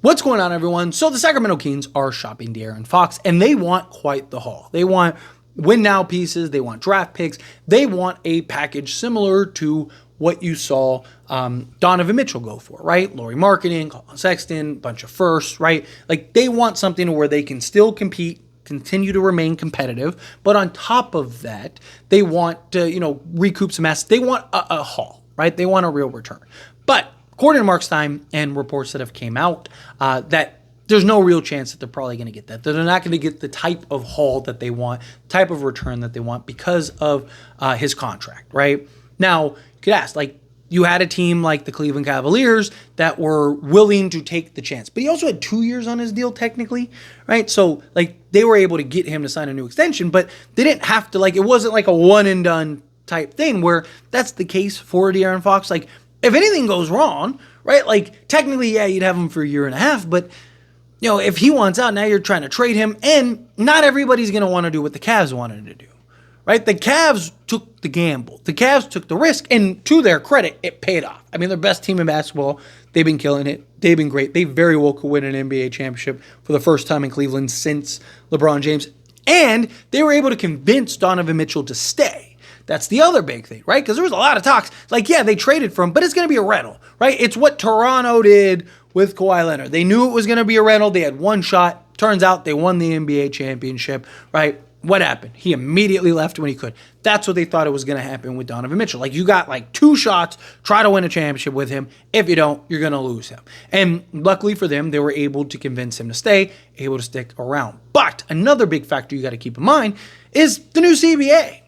What's going on, everyone? So the Sacramento Kings are shopping De'Aaron Fox, and they want quite the haul. They want win-now pieces. They want draft picks. They want a package similar to what you saw Donovan Mitchell go for, right? Lauri Markkanen, Colin Sexton, bunch of firsts, right? Like, they want something where they can still compete, continue to remain competitive, but on top of that, they want to, recoup some assets. They want a haul, right? They want a real return. But according to Mark Stein and reports that have came out, that there's no real chance that they're probably going to get that. They're not going to get the type of haul that they want, type of return that they want because of his contract, right? Now, you could ask, you had a team like the Cleveland Cavaliers that were willing to take the chance. But he also had 2 years on his deal, technically, right? So, they were able to get him to sign a new extension, but they didn't have to, it wasn't like a one-and-done type thing where that's the case for De'Aaron Fox. If anything goes wrong, right, technically, yeah, you'd have him for a year and a half, but, if he wants out, now you're trying to trade him, and not everybody's going to want to do what the Cavs wanted to do, right? The Cavs took the gamble. The Cavs took the risk, and to their credit, it paid off. I mean, they're best team in basketball. They've been killing it. They've been great. They very well could win an NBA championship for the first time in Cleveland since LeBron James, and they were able to convince Donovan Mitchell to stay. That's the other big thing, right? Because there was a lot of talks. They traded for him, but it's going to be a rental, right? It's what Toronto did with Kawhi Leonard. They knew it was going to be a rental. They had one shot. Turns out they won the NBA championship, right? What happened? He immediately left when he could. That's what they thought it was going to happen with Donovan Mitchell. You got 2 shots, try to win a championship with him. If you don't, you're going to lose him. And luckily for them, they were able to convince him to stay, able to stick around. But another big factor you got to keep in mind is the new CBA.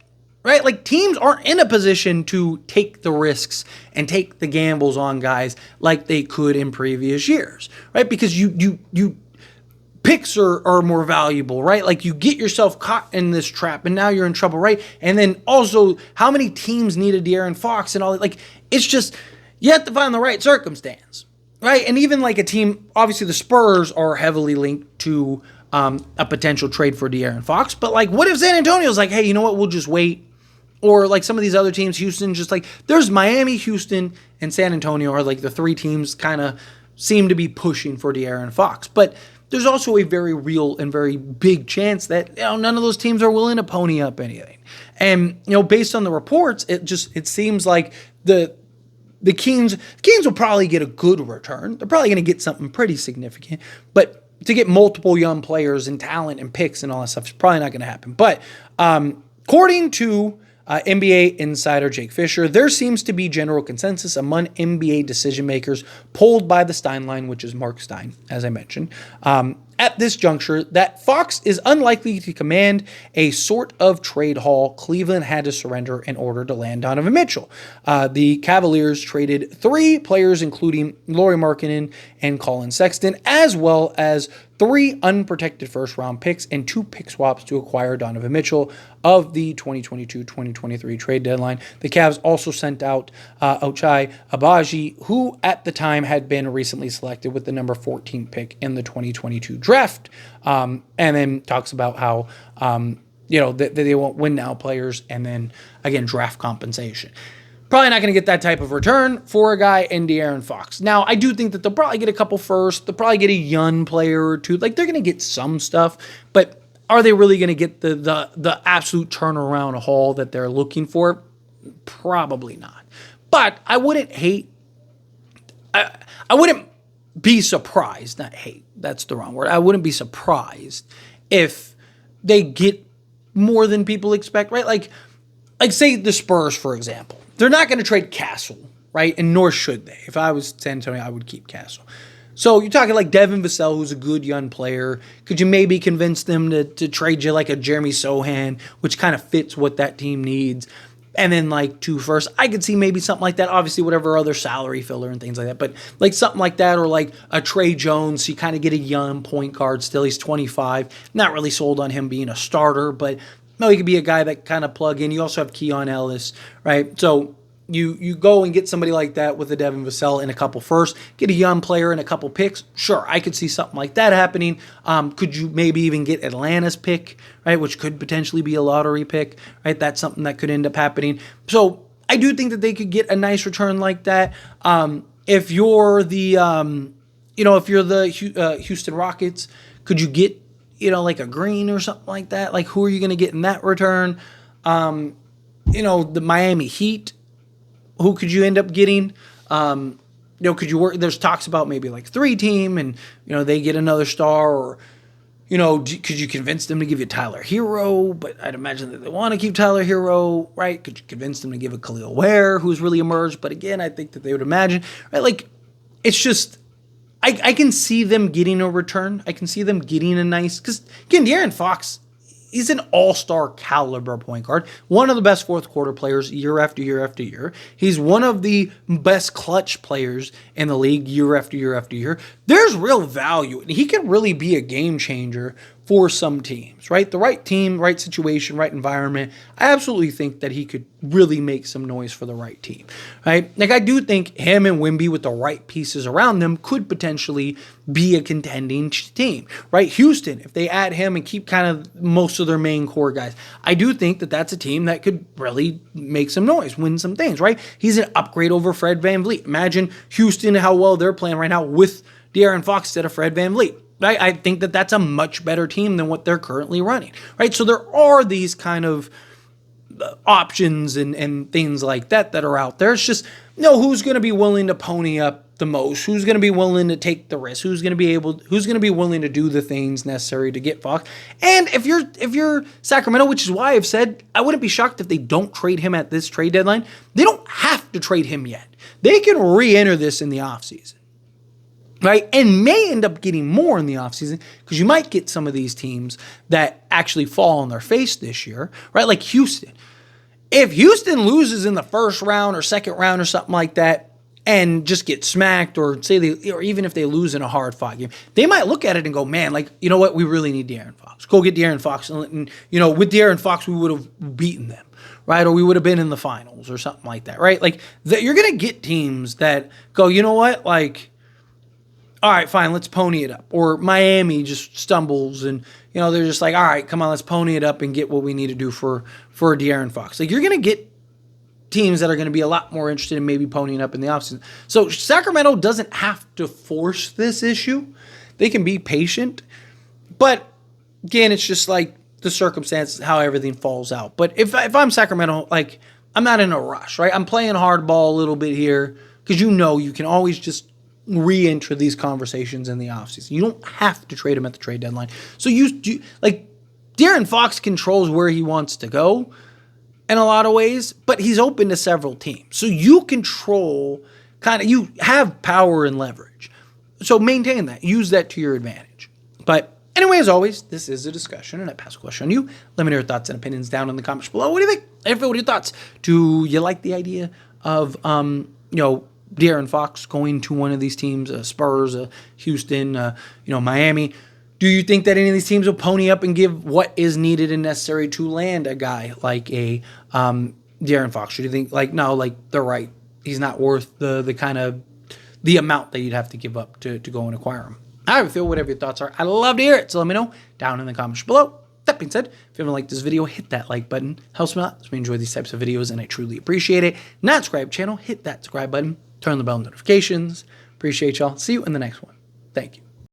Right? Teams aren't in a position to take the risks and take the gambles on guys like they could in previous years, right? Because you picks are more valuable, right? You get yourself caught in this trap and now you're in trouble, right? And then also, how many teams need a De'Aaron Fox and all that? It's just, you have to find the right circumstance, right? And even a team, obviously the Spurs are heavily linked to a potential trade for De'Aaron Fox, but what if San Antonio's hey, you know what, we'll just wait? Or some of these other teams, Houston, just there's Miami, Houston, and San Antonio are the 3 teams kind of seem to be pushing for De'Aaron Fox. But there's also a very real and very big chance that none of those teams are willing to pony up anything. And based on the reports, it seems like the Kings will probably get a good return. They're probably going to get something pretty significant, but to get multiple young players and talent and picks and all that stuff is probably not going to happen. But according to NBA insider Jake Fisher, there seems to be general consensus among NBA decision makers polled by the Stein line, which is Mark Stein, as I mentioned, at this juncture, that Fox is unlikely to command a sort of trade haul Cleveland had to surrender in order to land Donovan Mitchell. The Cavaliers traded 3 players, including Lauri Markkanen and Colin Sexton, as well as 3 unprotected first-round picks and 2 pick swaps to acquire Donovan Mitchell of the 2022-2023 trade deadline. The Cavs also sent out Ochai Agbaji, who at the time had been recently selected with the number 14 pick in the 2022 draft, and then talks about how that they won't win now players, and then again draft compensation. Probably not going to get that type of return for a guy in De'Aaron Fox. Now, I do think that they'll probably get a couple first. They'll probably get a young player or 2. They're going to get some stuff, but are they really going to get the absolute turnaround haul that they're looking for? Probably not. But I wouldn't be surprised. Not hate. That's the wrong word. I wouldn't be surprised if they get more than people expect, right? Like say the Spurs, for example. They're not going to trade Castle, right? And nor should they. If I was San Antonio, I would keep Castle. So you're talking Devin Vassell, who's a good young player. Could you maybe convince them to trade you a Jeremy Sohan, which kind of fits what that team needs? And then 2 firsts. I could see maybe something like that. Obviously, whatever other salary filler and things like that. But something like that, or a Trey Jones, so you kind of get a young point guard still. He's 25. Not really sold on him being a starter, but no, he could be a guy that kind of plug in. You also have Keon Ellis, right? So you go and get somebody like that with a Devin Vassell and a couple firsts, get a young player and a couple picks. Sure, I could see something like that happening. Could you maybe even get Atlanta's pick, right, which could potentially be a lottery pick, right? That's something that could end up happening. So I do think that they could get a nice return like that. If you're the if you're the Houston Rockets, could you get, like a Green or something like that? Like, who are you going to get in that return? The Miami Heat, who could you end up getting? Could you work? There's talks about maybe like 3-team, and they get another star, or could you convince them to give you Tyler Hero? But I'd imagine that they want to keep Tyler Hero, right? Could you convince them to give a Khalil Ware, who's really emerged? But again, I think that they would imagine, right? Like, it's just, I can see them getting a return. I can see them getting a nice, because again, De'Aaron Fox, he's an all-star caliber point guard. One of the best fourth quarter players year after year after year. He's one of the best clutch players in the league year after year after year. There's real value. And he can really be a game changer for some teams, right? The right team, right situation, right environment. I absolutely think that he could really make some noise for the right team, right? Like, I do think him and Wemby with the right pieces around them could potentially be a contending team, right? Houston, if they add him and keep kind of most of their main core guys, I do think that that's a team that could really make some noise, win some things, right? He's an upgrade over Fred VanVleet. Imagine Houston, how well they're playing right now with De'Aaron Fox instead of Fred VanVleet. I think that that's a much better team than what they're currently running, right? So there are these kind of options and things like that are out there. It's just, who's going to be willing to pony up the most? Who's going to be willing to take the risk? Who's going to be willing to do the things necessary to get Fox? And if you're Sacramento, which is why I've said I wouldn't be shocked if they don't trade him at this trade deadline. They don't have to trade him yet. They can re-enter this in the offseason. Right? And may end up getting more in the offseason, because you might get some of these teams that actually fall on their face this year, right? Like Houston. If Houston loses in the first round or second round or something like that and just get smacked, or even if they lose in a hard-fought game, they might look at it and go, man, like, you know what? We really need De'Aaron Fox. Go get De'Aaron Fox. And with De'Aaron Fox, we would have beaten them, right? Or we would have been in the finals or something like that, right? Like, you're going to get teams that go, you know what? Like, all right, fine, let's pony it up. Or Miami just stumbles and, they're just like, all right, come on, let's pony it up and get what we need to do for De'Aaron Fox. Like, you're going to get teams that are going to be a lot more interested in maybe ponying up in the offseason. So Sacramento doesn't have to force this issue. They can be patient. But, again, it's just like the circumstances, how everything falls out. But if I'm Sacramento, like, I'm not in a rush, right? I'm playing hardball a little bit here, because you can always just re-enter these conversations in the offseason. You don't have to trade him at the trade deadline. So like, De'Aaron Fox controls where he wants to go in a lot of ways, but he's open to several teams. So you control, you have power and leverage. So maintain that. Use that to your advantage. But anyway, as always, this is a discussion, and I pass a question on you. Let me know your thoughts and opinions down in the comments below. What do you think? What are your thoughts? Do you like the idea of, De'Aaron Fox going to one of these teams, Spurs, Houston, Miami? Do you think that any of these teams will pony up and give what is needed and necessary to land a guy like a De'Aaron Fox? Or do you think, they're right, he's not worth the kind of the amount that you'd have to give up to go and acquire him? However you feel, whatever your thoughts are, I'd love to hear it. So let me know down in the comments below. That being said, if you haven't liked this video, hit that like button. Helps me out. We enjoy these types of videos, and I truly appreciate it. Not subscribe channel, hit that subscribe button. Turn on the bell notifications. Appreciate y'all. See you in the next one. Thank you.